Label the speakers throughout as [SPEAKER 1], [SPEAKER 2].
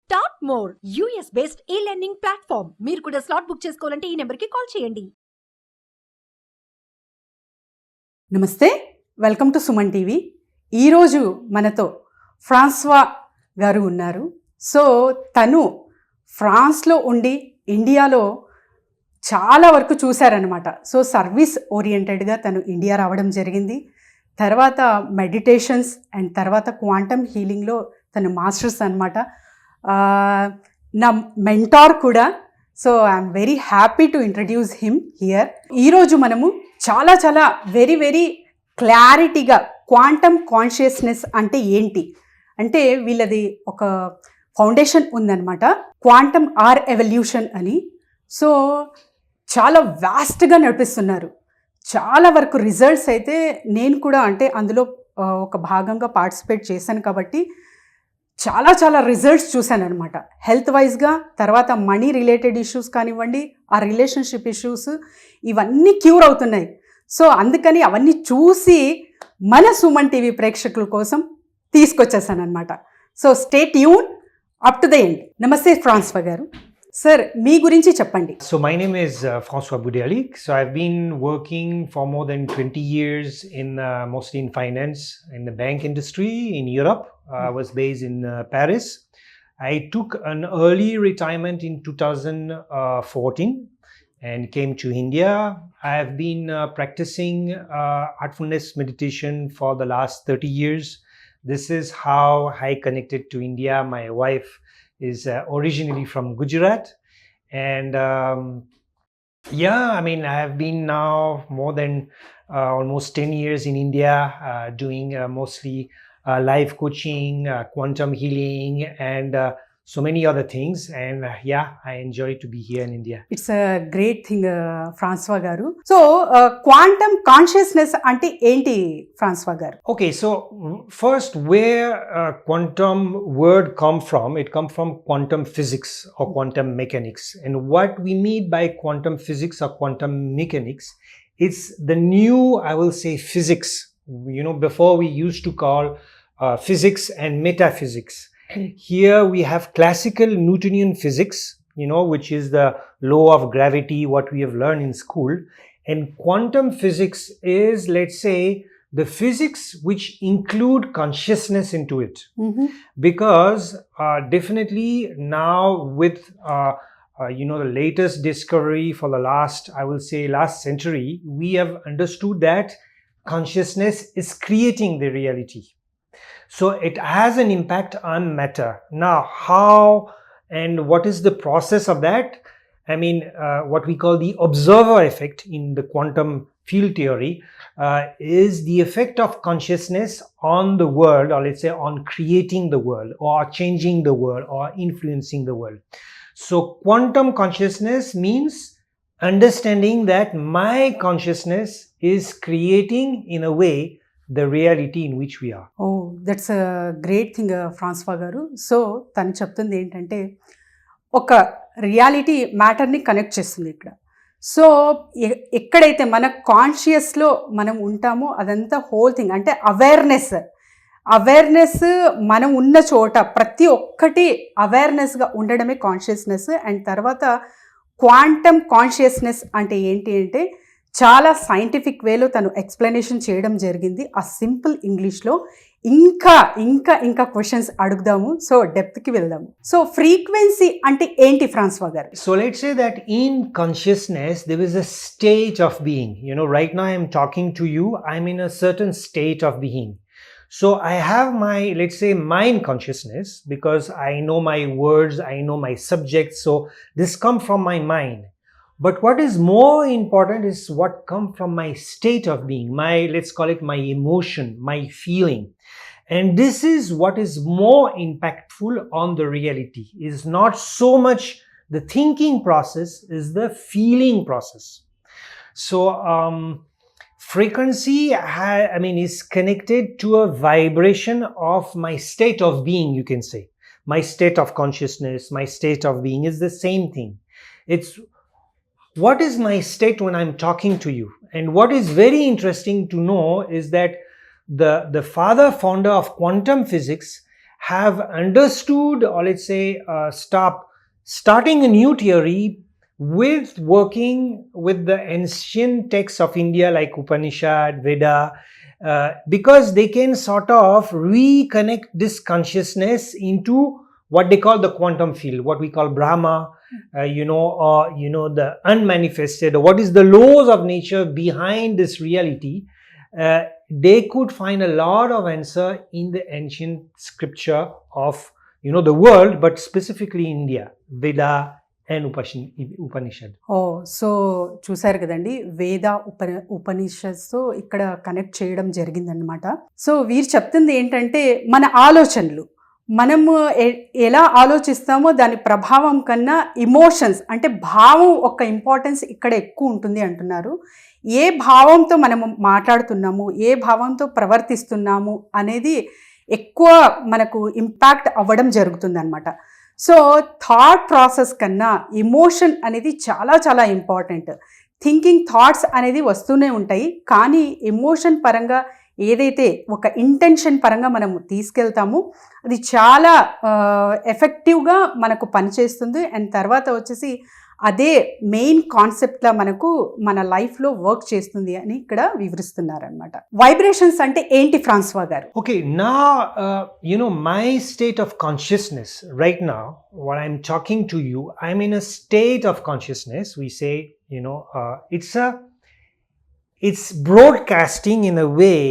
[SPEAKER 1] Start more US based ఈ learning platform. మీరు కూడా స్లాట్ బుక్ చేసుకోవాలంటే ఈ నెంబర్కి కాల్ చేయండి.
[SPEAKER 2] నమస్తే, వెల్కమ్ టు సుమన్ టీవీ. ఈరోజు మనతో ఫ్రాన్స్వా గారు ఉన్నారు. సో తను ఫ్రాన్స్లో ఉండి ఇండియాలో చాలా వరకు చూశారనమాట. సో సర్వీస్ ఓరియంటెడ్గా తను ఇండియా రావడం జరిగింది. తర్వాత మెడిటేషన్స్ అండ్ తర్వాత క్వాంటమ్ హీలింగ్లో తను మాస్టర్స్ అనమాట. నా మెంటార్ కూడా. So I'm very happy to introduce him here. ఈరోజు మనము చాలా చాలా వెరీ వెరీ క్లారిటీగా క్వాంటమ్ కాన్షియస్నెస్ అంటే ఏంటి అంటే, వీళ్ళది ఒక ఫౌండేషన్ ఉందన్నమాట, క్వాంటమ్ ఆర్ ఎవల్యూషన్ అని. సో చాలా వాస్ట్గా నడిపిస్తున్నారు. చాలా వరకు రిజల్ట్స్ అయితే నేను కూడా అంటే అందులో ఒక భాగంగా పార్టిసిపేట్ చేశాను కాబట్టి చాలా చాలా రిజల్ట్స్ చూశాను అనమాట. హెల్త్ వైజ్గా, తర్వాత మనీ రిలేటెడ్ ఇష్యూస్ కానివ్వండి, ఆ రిలేషన్షిప్ ఇష్యూస్ ఇవన్నీ క్యూర్ అవుతున్నాయి. సో అందుకని అవన్నీ చూసి మన సుమన్ టీవీ ప్రేక్షకుల కోసం తీసుకొచ్చేసాను అనమాట. So stay tune up to the end. నమస్తే ఫ్రాన్స్వా గారు. సార్ మీ గురించి చెప్పండి.
[SPEAKER 3] So my name is François Boudialik. So I've been working for more than 20 years in mostly in finance in the bank industry in Europe. I was based in Paris. I took an early retirement in 2014 and came to India. I have been practicing heartfulness meditation for the last 30 years. This is how I connected to India. My wife is originally from Gujarat, and I mean, I have been now more than almost 10 years in India, doing mostly life coaching, quantum healing, and so many other things. And I enjoy to be here in India.
[SPEAKER 2] It's a great thing, ఫ్రాన్స్వా garu. So quantum consciousness అంటే ఏంటి ఫ్రాన్స్వా గారు?
[SPEAKER 3] Okay, so first, where quantum word come from? It come from quantum physics or quantum mechanics. And what we mean by quantum physics or quantum mechanics, it's the new, I will say, physics. You know, before we used to call physics and metaphysics. Here we have classical Newtonian physics, you know, which is the law of gravity, what we have learned in school. And quantum physics is, let's say, the physics which include consciousness into it. Because definitely now with, the latest discovery for the last, I will say, last century, we have understood that consciousness is creating the reality. So it has an impact on matter. Now, how and what is the process of that? I mean, what we call the observer effect in the quantum field theory is the effect of consciousness on the world, or let's say on creating the world, or changing the world, or influencing the world. So quantum consciousness means understanding that my consciousness is creating in a way the reality in which we are.
[SPEAKER 2] Oh, that's a great thing, ఫ్రాన్స్వా garu. So తను చెప్తుంది ఏంటంటే, ఒక reality మ్యాటర్ని connect చేస్తుంది ఇక్కడ. So ఎక్కడైతే మన కాన్షియస్లో మనం ఉంటామో అదంతా హోల్ థింగ్ అంటే అవేర్నెస్ మనం ఉన్న చోట ప్రతి ఒక్కటి అవేర్నెస్గా ఉండడమే కాన్షియస్నెస్. అండ్ తర్వాత క్వాంటమ్ కాన్షియస్నెస్ అంటే ఏంటి అంటే, చాలా సైంటిఫిక్ వేలో తను ఎక్స్ప్లెనేషన్ చేయడం జరిగింది ఆ సింపుల్ ఇంగ్లీష్లో. ఇంకా ఇంకా ఇంకా క్వశ్చన్స్ అడుగుదాము. సో డెప్త్కి వెళ్దాము. సో ఫ్రీక్వెన్సీ అంటే ఏంటి ఫ్రాన్స్వా గారు?
[SPEAKER 3] So let's say that in consciousness there is a state of being. You know, right now I'm talking to you, I'm in a certain state of being. So I have my, let's say, mind consciousness, because I know my words, I know my subjects. So this come from my mind. But what is more important is what comes from my state of being, my, let's call it my emotion, my feeling. And this is what is more impactful on the reality. It is not so much the thinking process, is the feeling process. So frequency, is connected to a vibration of my state of being, you can say. My state of consciousness, my state of being is the same thing. It's what is my state when I'm talking to you? And what is very interesting to know is that the founder of quantum physics have understood, or let's say starting a new theory with working with the ancient texts of India like Upanishad, Veda, because they can sort of reconnect this consciousness into what they call the quantum field, what we call Brahma, or the unmanifested, or what is the laws of nature behind this reality. They could find a lot of answer in the ancient scripture of the world, but specifically India, Veda and Upanishad.
[SPEAKER 2] So చూసారు కదండి, వేద ఉపనిషత్తో ఇక్కడ connect చేయడం జరిగిందనమాట. So వీరు చెప్తుంది ఏంటంటే మన ఆలోచనలు మనము ఎలా ఆలోచిస్తామో దాని ప్రభావం కన్నా ఇమోషన్స్ అంటే భావం ఒక ఇంపార్టెన్స్ ఇక్కడ ఎక్కువ ఉంటుంది అంటున్నారు. ఏ భావంతో మనము మాట్లాడుతున్నాము, ఏ భావంతో ప్రవర్తిస్తున్నాము అనేది ఎక్కువ మనకు ఇంపాక్ట్ అవ్వడం జరుగుతుంది అనమాట. సో థాట్ ప్రాసెస్ కన్నా ఎమోషన్ అనేది చాలా చాలా ఇంపార్టెంట్. థింకింగ్ థాట్స్ అనేది వస్తూనే ఉంటాయి, కానీ ఎమోషన్ పరంగా ఏదైతే ఒక ఇంటెన్షన్ పరంగా మనం తీసుకెళ్తామో అది చాలా ఎఫెక్టివ్గా మనకు పనిచేస్తుంది. అండ్ తర్వాత వచ్చేసి అదే మెయిన్ కాన్సెప్ట్లా మనకు మన లైఫ్లో వర్క్ చేస్తుంది అని ఇక్కడ వివరిస్తున్నారనమాట. వైబ్రేషన్స్ అంటే ఏంటి ఫ్రాన్స్వా గారు?
[SPEAKER 3] Okay, now, my state of consciousness right now, what I'm talking to you, I'm in a state of consciousness. We say, it's broadcasting in a way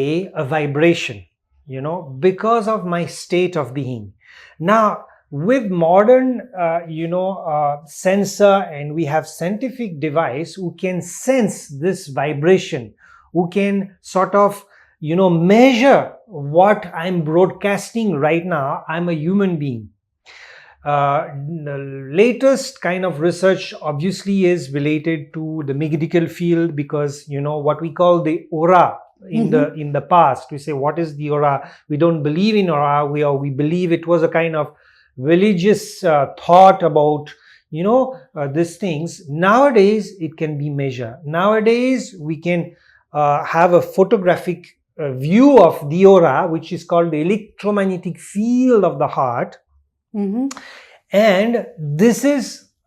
[SPEAKER 3] a vibration, because of my state of being. Now, with modern, sensor, and we have scientific device who can sense this vibration, who can sort of, measure what I'm broadcasting right now. I'm a human being. The latest kind of research obviously is related to the medical field, because what we call the aura in the past, we say what is the aura? We don't believe in aura. We believe it was a kind of religious thought about these things. Nowadays it can be measured. Nowadays we can have a photographic view of the aura, which is called the electromagnetic field of the heart. And this is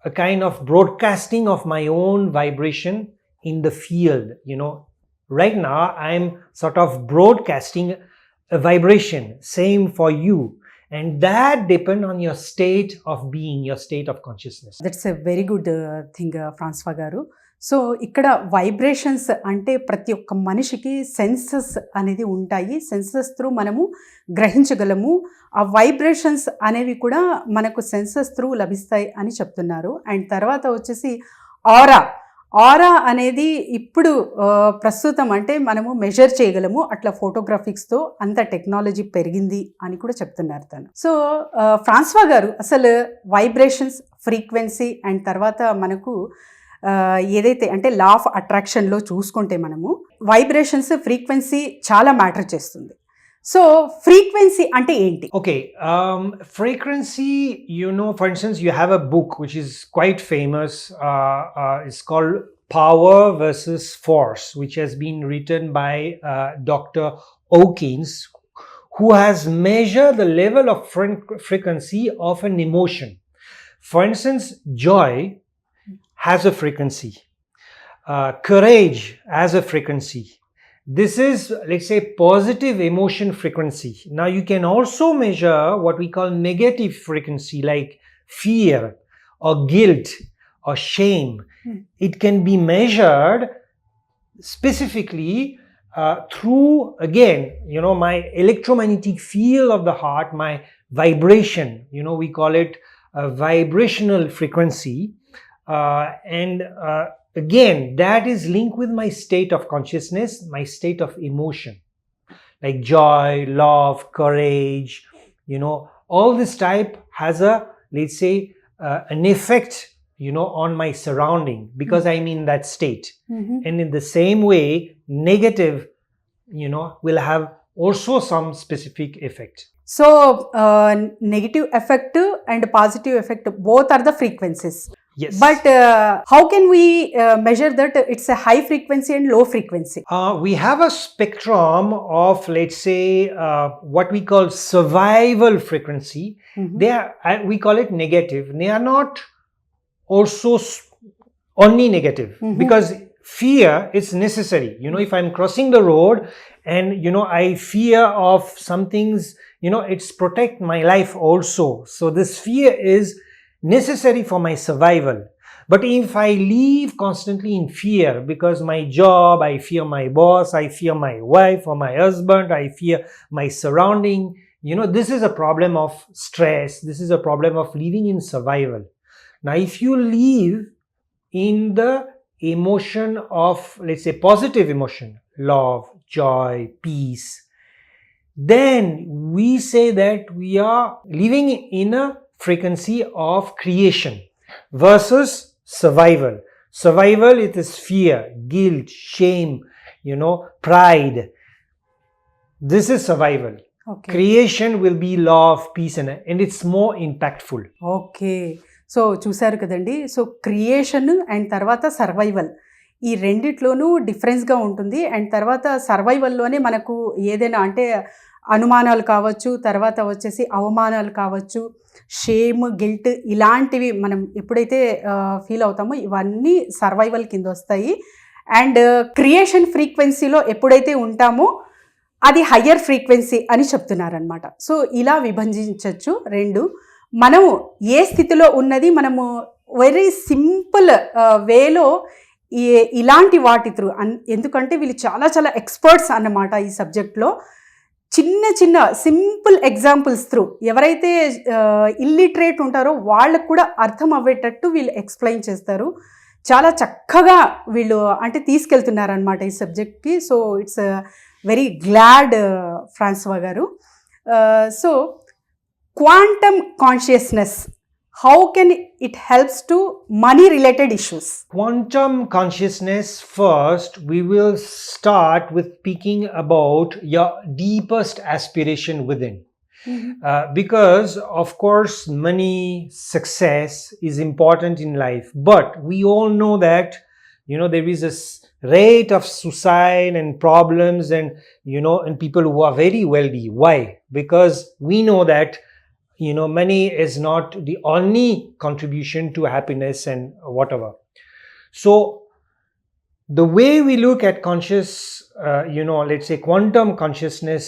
[SPEAKER 3] a kind of broadcasting of my own vibration in the field. Right now I'm sort of broadcasting a vibration, same for you, and that depends on your state of being, your state of consciousness.
[SPEAKER 2] That's a very good thing Francois garu. So ఇక్కడ vibrations అంటే ప్రతి ఒక్క మనిషికి senses అనేది ఉంటాయి. Senses through మనము గ్రహించగలము. ఆ vibrations అనేవి కూడా మనకు సెన్సెస్ త్రూ లభిస్తాయి అని చెప్తున్నారు. అండ్ తర్వాత వచ్చేసి ఆరా అనేది ఇప్పుడు ప్రస్తుతం అంటే మనము మెజర్ చేయగలము, అట్లా ఫోటోగ్రాఫిక్స్తో అంత టెక్నాలజీ పెరిగింది అని కూడా చెప్తున్నారు తను. సో ఫ్రాన్స్వా గారు, అసలు వైబ్రేషన్స్, ఫ్రీక్వెన్సీ అండ్ తర్వాత మనకు ఏదైతే అంటే లా ఆఫ్ అట్రాక్షన్లో చూసుకుంటే మనము వైబ్రేషన్స్, ఫ్రీక్వెన్సీ చాలా మ్యాటర్ చేస్తుంది. సో ఫ్రీక్వెన్సీ అంటే ఏంటి?
[SPEAKER 3] Okay, frequency, for instance, you have a book which is quite famous. It's called Power versus Force, which has been written by Dr. Hawkins, who has measured the level of frequency of an emotion. For instance, joy has a frequency. Courage has a frequency. This is, let's say, positive emotion frequency. Now you can also measure what we call negative frequency, like fear or guilt or shame. It can be measured specifically through, again, my electromagnetic field of the heart, my vibration. We call it a vibrational frequency. Again, that is linked with my state of consciousness, my state of emotion, like joy, love, courage, all this type has a, let's say, an effect, on my surrounding, because I'm in that state. And in the same way, negative, will have also some specific effect.
[SPEAKER 2] So negative effect and positive effect, both are the frequencies.
[SPEAKER 3] Yes.
[SPEAKER 2] But how can we measure that it's a high frequency and low frequency?
[SPEAKER 3] We have a spectrum of, let's say, what we call survival frequency.
[SPEAKER 2] Mhm.
[SPEAKER 3] They are, we call it negative. They are not also only negative,
[SPEAKER 2] Mhm.
[SPEAKER 3] because fear is necessary. If I'm crossing the road and I fear of some things, it's protect my life also. So this fear is necessary for my survival. But if I live constantly in fear, because my job, I fear my boss, I fear my wife or my husband, I fear my surrounding, this is a problem of stress. This is a problem of living in survival. Now, if you live in the emotion of, let's say, positive emotion, love, joy, peace, then we say that we are living in a frequency of creation versus survival. Survival, it is fear, guilt, shame, pride. This is survival.
[SPEAKER 2] Okay.
[SPEAKER 3] Creation will be love, peace, and it's more impactful.
[SPEAKER 2] Okay, so చూసారు కదండి. So creation and తర్వాత survival, ఈ రెండిట్లోనూ డిఫరెన్స్గా ఉంటుంది. And తర్వాత సర్వైవల్లోనే మనకు ఏదైనా అంటే అనుమానాలు కావచ్చు, తర్వాత వచ్చేసి అవమానాలు కావచ్చు, షేమ్, గిల్ట్, ఇలాంటివి మనం ఎప్పుడైతే ఫీల్ అవుతామో ఇవన్నీ సర్వైవల్ కింద వస్తాయి. అండ్ క్రియేషన్ ఫ్రీక్వెన్సీలో ఎప్పుడైతే ఉంటామో అది హయ్యర్ ఫ్రీక్వెన్సీ అని చెప్తున్నారనమాట. సో ఇలా విభజించవచ్చు రెండు. మనము ఏ స్థితిలో ఉన్నది మనము వెరీ సింపుల్ వేలో ఇలాంటి వాటి త్రూ ఎందుకంటే వీళ్ళు చాలా చాలా ఎక్స్పర్ట్స్ అన్నమాట ఈ సబ్జెక్ట్లో. చిన్న చిన్న సింపుల్ ఎగ్జాంపుల్స్ త్రూ ఎవరైతే ఇల్లిటరేట్ ఉంటారో వాళ్ళకు కూడా అర్థం అవ్వేటట్టు వీళ్ళు ఎక్స్ప్లెయిన్ చేస్తారు. చాలా చక్కగా వీళ్ళు అంటే తీసుకెళ్తున్నారనమాట ఈ సబ్జెక్ట్కి. So it's very glad ఫ్రాన్స్వా garu. So quantum consciousness, how can it helps to money related issues?
[SPEAKER 3] Quantum consciousness, first we will start with speaking about your deepest aspiration within. Because of course money, success is important in life, but we all know that there is a rate of suicide and problems and and people who are very wealthy. Why? Because we know that money is not the only contribution to happiness and whatever. So the way we look at conscious, let's say quantum consciousness,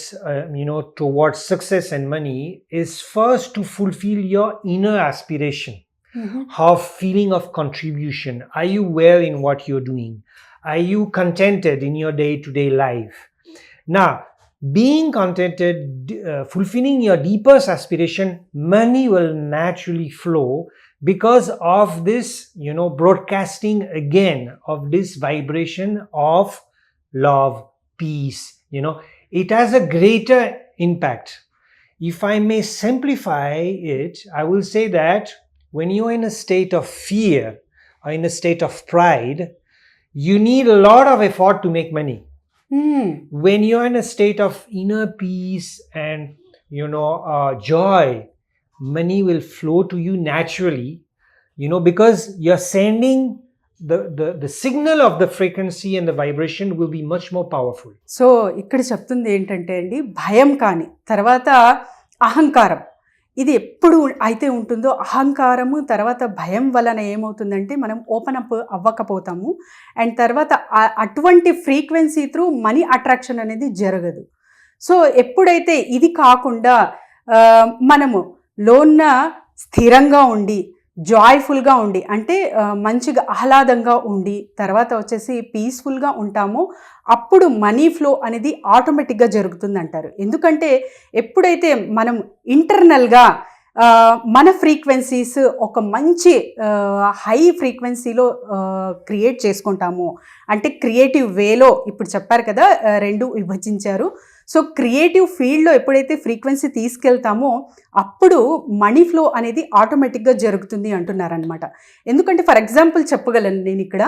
[SPEAKER 3] towards success and money is first to fulfill your inner aspiration. Have feeling of contribution. Are you well in what you're doing? Are you contented in your day-to-day life? Now, being contented, fulfilling your deepest aspiration, money will naturally flow because of this, broadcasting again of this vibration of love, peace. It has a greater impact. If I may simplify it, I will say that when you're in a state of fear or in a state of pride, you need a lot of effort to make money. When you're in a state of inner peace and joy, money will flow to you naturally, because you're sending the signal of the frequency and the vibration will be much more powerful.
[SPEAKER 2] So ఇక్కడ చెప్తుంది ఏంటంటే అండి, భయం కానీ తర్వాత అహంకారం, ఇది ఎప్పుడు అయితే ఉంటుందో అహంకారము తర్వాత భయం వలన ఏమవుతుందంటే మనం ఓపెన్ అప్ అవ్వకపోతాము. అండ్ తర్వాత అటువంటి ఫ్రీక్వెన్సీ త్రూ మనీ అట్రాక్షన్ అనేది జరగదు. సో ఎప్పుడైతే ఇది కాకుండా మనము లోన్న స్థిరంగా ఉండి జాయ్ఫుల్గా ఉండి అంటే మంచిగా ఆహ్లాదంగా ఉండి తర్వాత వచ్చేసి పీస్ఫుల్గా ఉంటామో అప్పుడు మనీ ఫ్లో అనేది ఆటోమేటిక్గా జరుగుతుంది అంటారు. ఎందుకంటే ఎప్పుడైతే మనం ఇంటర్నల్గా మన ఫ్రీక్వెన్సీస్ ఒక మంచి హై ఫ్రీక్వెన్సీలో క్రియేట్ చేసుకుంటాము అంటే క్రియేటివ్ వేలో ఇప్పుడు చెప్పారు కదా రెండు విభజించారు. సో క్రియేటివ్ ఫీల్డ్లో ఎప్పుడైతే ఫ్రీక్వెన్సీ తీసుకెళ్తామో అప్పుడు మనీ ఫ్లో అనేది ఆటోమేటిక్గా జరుగుతుంది అంటున్నారనమాట. ఎందుకంటే ఫర్ ఎగ్జాంపుల్ చెప్పగలను నేను ఇక్కడ,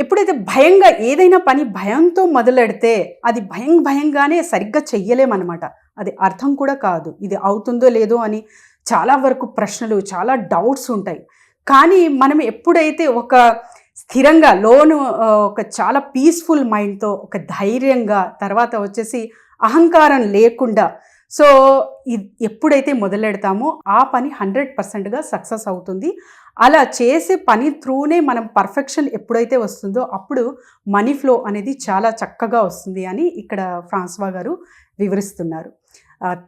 [SPEAKER 2] ఎప్పుడైతే భయంగా ఏదైనా పని భయంతో మొదలెడితే అది భయంగానే సరిగ్గా చెయ్యలేమన్నమాట. అది అర్థం కూడా కాదు, ఇది అవుతుందో లేదో అని చాలా వరకు ప్రశ్నలు చాలా డౌట్స్ ఉంటాయి. కానీ మనం ఎప్పుడైతే ఒక స్థిరంగా లోను ఒక చాలా పీస్ఫుల్ మైండ్తో ఒక ధైర్యంగా తర్వాత వచ్చేసి అహంకారం లేకుండా సో ఎప్పుడైతే మొదలెడతామో ఆ పని 100%గా సక్సెస్ అవుతుంది. అలా చేసే పని త్రూనే మనం పర్ఫెక్షన్ ఎప్పుడైతే వస్తుందో అప్పుడు మనీ ఫ్లో అనేది చాలా చక్కగా వస్తుంది అని ఇక్కడ ఫ్రాన్స్వా గారు వివరిస్తున్నారు.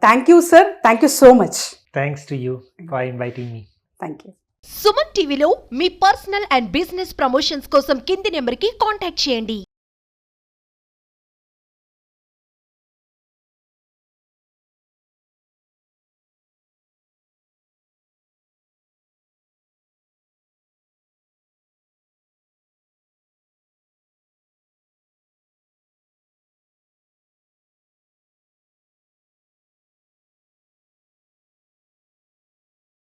[SPEAKER 2] Thank you sir, thank you so much.
[SPEAKER 3] Thanks to you for inviting me.
[SPEAKER 2] Thank you.
[SPEAKER 1] Suman టీవీలో మీ పర్సనల్ అండ్ బిజినెస్ ప్రమోషన్స్ కోసం కింది నెంబర్కి కాంటాక్ట్ చేయండి.